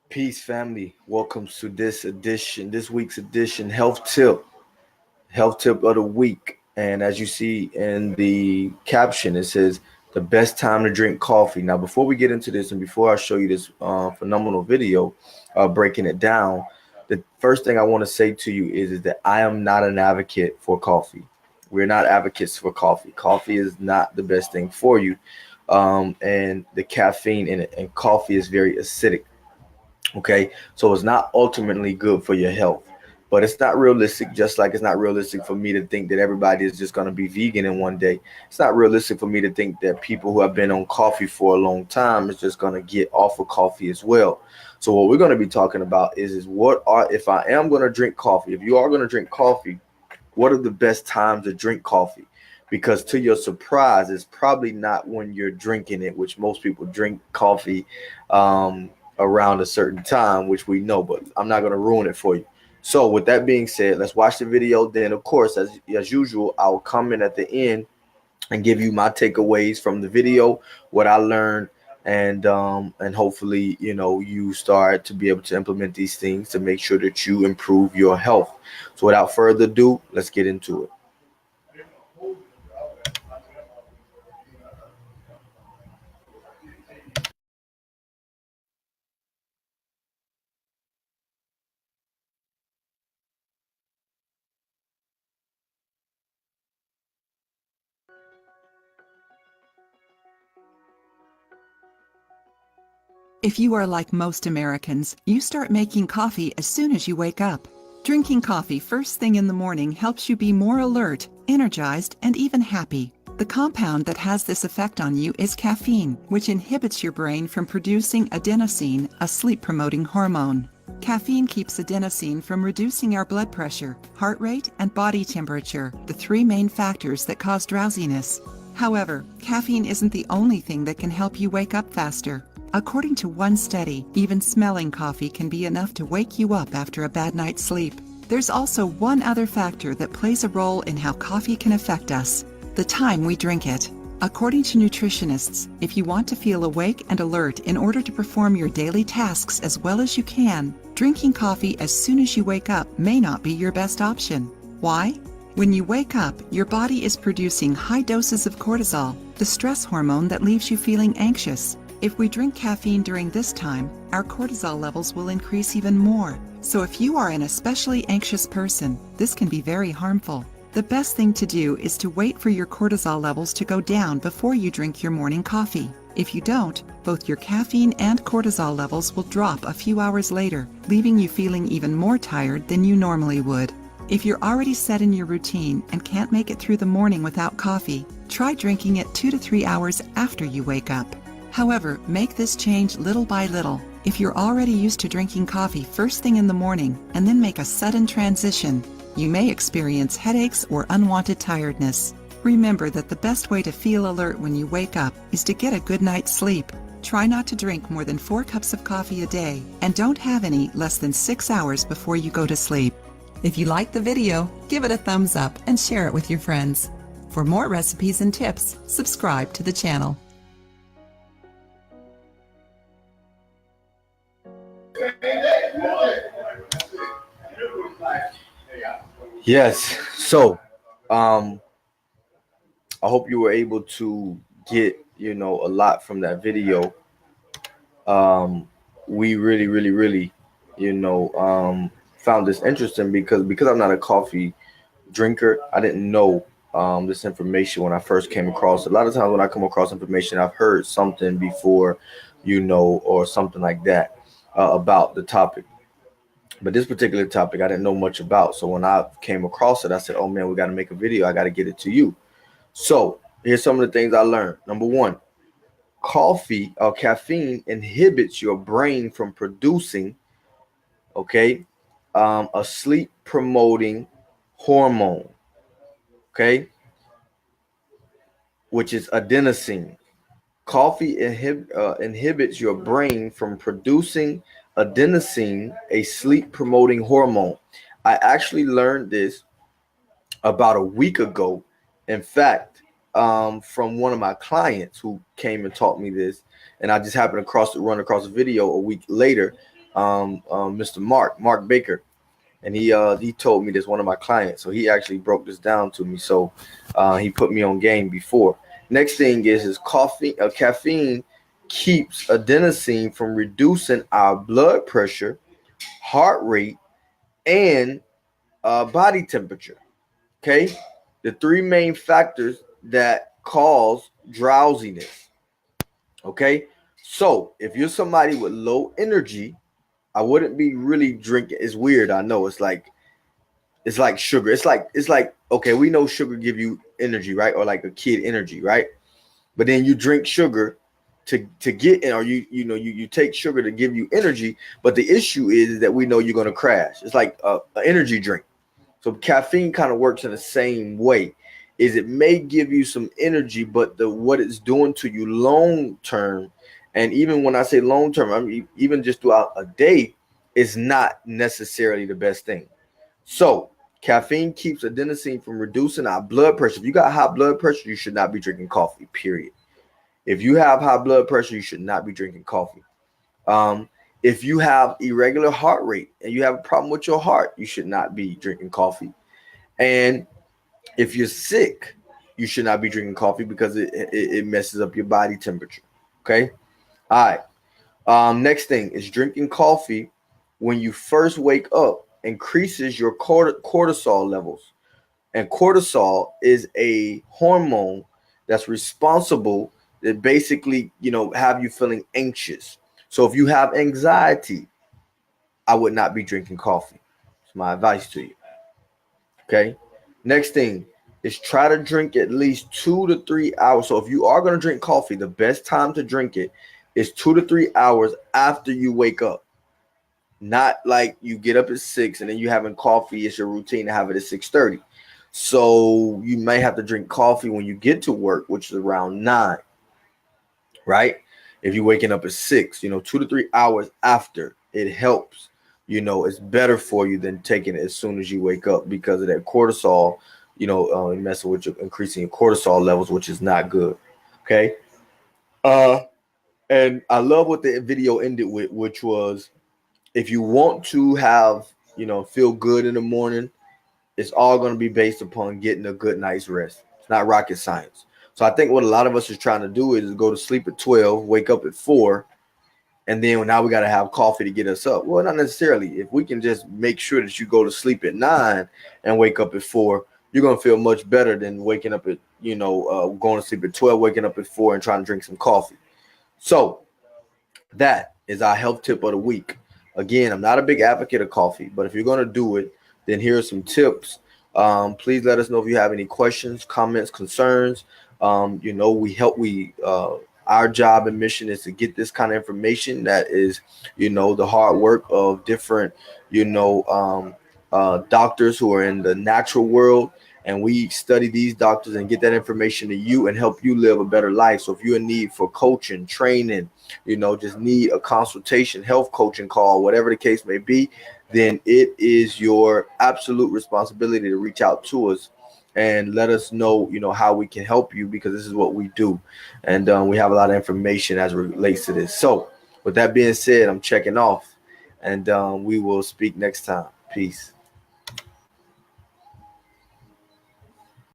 Peace, family. Welcome to this week's edition, health tip of the week. And as you see in the caption, it says the best time to drink coffee. Now, before we get into this, and before I show you this phenomenal video, breaking it down, the first thing I want to say to you is that I am not an advocate for coffee. We're not advocates for coffee. Coffee is not the best thing for you, and the caffeine in it, and coffee is very acidic. Okay, so it's not ultimately good for your health, but it's not realistic. Just like it's not realistic for me to think that everybody is just going to be vegan in one day. It's not realistic for me to think that people who have been on coffee for a long time is just going to get off of coffee as well. So what we're going to be talking about is what are, if I am going to drink coffee, if you are going to drink coffee, what are the best times to drink coffee? Because to your surprise, it's probably not when you're drinking it, which most people drink coffee around a certain time, which we know, but I'm not going to ruin it for you. So with that being said, let's watch the video. Then, of course, as usual, I'll come in at the end and give you my takeaways from the video, what I learned, and hopefully, you start to be able to implement these things to make sure that you improve your health. So without further ado, let's get into it. If you are like most Americans, you start making coffee as soon as you wake up. Drinking coffee first thing in the morning helps you be more alert, energized, and even happy. The compound that has this effect on you is caffeine, which inhibits your brain from producing adenosine, a sleep-promoting hormone. Caffeine keeps adenosine from reducing our blood pressure, heart rate, and body temperature, the three main factors that cause drowsiness. However, caffeine isn't the only thing that can help you wake up faster. According to one study, even smelling coffee can be enough to wake you up after a bad night's sleep. There's also one other factor that plays a role in how coffee can affect us: the time we drink it. According to nutritionists, if you want to feel awake and alert in order to perform your daily tasks as well as you can, drinking coffee as soon as you wake up may not be your best option. Why? When you wake up, your body is producing high doses of cortisol, the stress hormone that leaves you feeling anxious. If we drink caffeine during this time, our cortisol levels will increase even more. So if you are an especially anxious person, this can be very harmful. The best thing to do is to wait for your cortisol levels to go down before you drink your morning coffee. If you don't, both your caffeine and cortisol levels will drop a few hours later, leaving you feeling even more tired than you normally would. If you're already set in your routine and can't make it through the morning without coffee, try drinking it 2 to 3 hours after you wake up. However, make this change little by little. If you're already used to drinking coffee first thing in the morning and then make a sudden transition, you may experience headaches or unwanted tiredness. Remember that the best way to feel alert when you wake up is to get a good night's sleep. Try not to drink more than 4 cups of coffee a day, and don't have any less than 6 hours before you go to sleep. If you like the video, give it a thumbs up and share it with your friends. For more recipes and tips, subscribe to the channel. Yes. So, I hope you were able to get, a lot from that video. We really, really, really, found this interesting because I'm not a coffee drinker. I didn't know this information when I first came across. A lot of times when I come across information, I've heard something before, or something like that about the topic. But this particular topic, I didn't know much about. So when I came across it, I said, "Oh man, we got to make a video. I got to get it to you." So here's some of the things I learned. Number one, coffee or caffeine inhibits your brain from producing, okay, a sleep promoting hormone, okay, which is adenosine. Coffee inhibits your brain from producing adenosine, a sleep promoting hormone. I actually learned this about a week ago. In fact, from one of my clients who came and taught me this, and I just happened to run across a video a week later Mr. Mark Baker, and he told me this, one of my clients. So he actually broke this down to me. So he put me on game before. Next thing is caffeine keeps adenosine from reducing our blood pressure, heart rate, and body temperature. Okay, the three main factors that cause drowsiness. Okay, so if you're somebody with low energy, I wouldn't be really drinking. It's weird, I know. It's like sugar. It's like okay, we know sugar give you energy, right? Or like a kid energy, right? But then you drink sugar to get in, or you take sugar to give you energy. But the issue is that we know you're gonna crash. It's like an energy drink. So caffeine kind of works in the same way. Is it may give you some energy, but the what it's doing to you long term, and even when I say long term, I mean even just throughout a day, is not necessarily the best thing. So caffeine keeps adenosine from reducing our blood pressure. If you got high blood pressure, you should not be drinking coffee. Period. If you have high blood pressure, you should not be drinking coffee. Um, if you have irregular heart rate and you have a problem with your heart, you should not be drinking coffee. And if you're sick, you should not be drinking coffee because it messes up your body temperature. Okay. All right. Next thing is drinking coffee when you first wake up increases your cortisol levels. And cortisol is a hormone that's responsible that basically, have you feeling anxious. So if you have anxiety, I would not be drinking coffee. It's my advice to you. Okay. Next thing is try to drink at least 2 to 3 hours. So if you are going to drink coffee, the best time to drink it is 2 to 3 hours after you wake up. Not like you get up at 6 and then you having coffee. It's your routine to have it at 6:30. So you may have to drink coffee when you get to work, which is around 9, right? If you're waking up at 6, 2 to 3 hours after, it helps. It's better for you than taking it as soon as you wake up because of that cortisol, messing with your increasing your cortisol levels, which is not good. Okay. Uh, and I love what the video ended with, which was if you want to have, feel good in the morning, it's all going to be based upon getting a good night's rest. It's not rocket science. So I think what a lot of us is trying to do is go to sleep at 12, wake up at 4, and then now we got to have coffee to get us up. Well, not necessarily. If we can just make sure that you go to sleep at 9 and wake up at 4, you're going to feel much better than waking up at, going to sleep at 12, waking up at 4 and trying to drink some coffee. So that is our health tip of the week. Again, I'm not a big advocate of coffee, but if you're going to do it, then here are some tips. Please let us know if you have any questions, comments, concerns. Our job and mission is to get this kind of information that is, the hard work of different, doctors who are in the natural world. And we study these doctors and get that information to you and help you live a better life. So if you're in need for coaching, training, just need a consultation, health coaching call, whatever the case may be, then it is your absolute responsibility to reach out to us and let us know, how we can help you because this is what we do. And we have a lot of information as it relates to this. So with that being said, I'm checking off and we will speak next time. Peace.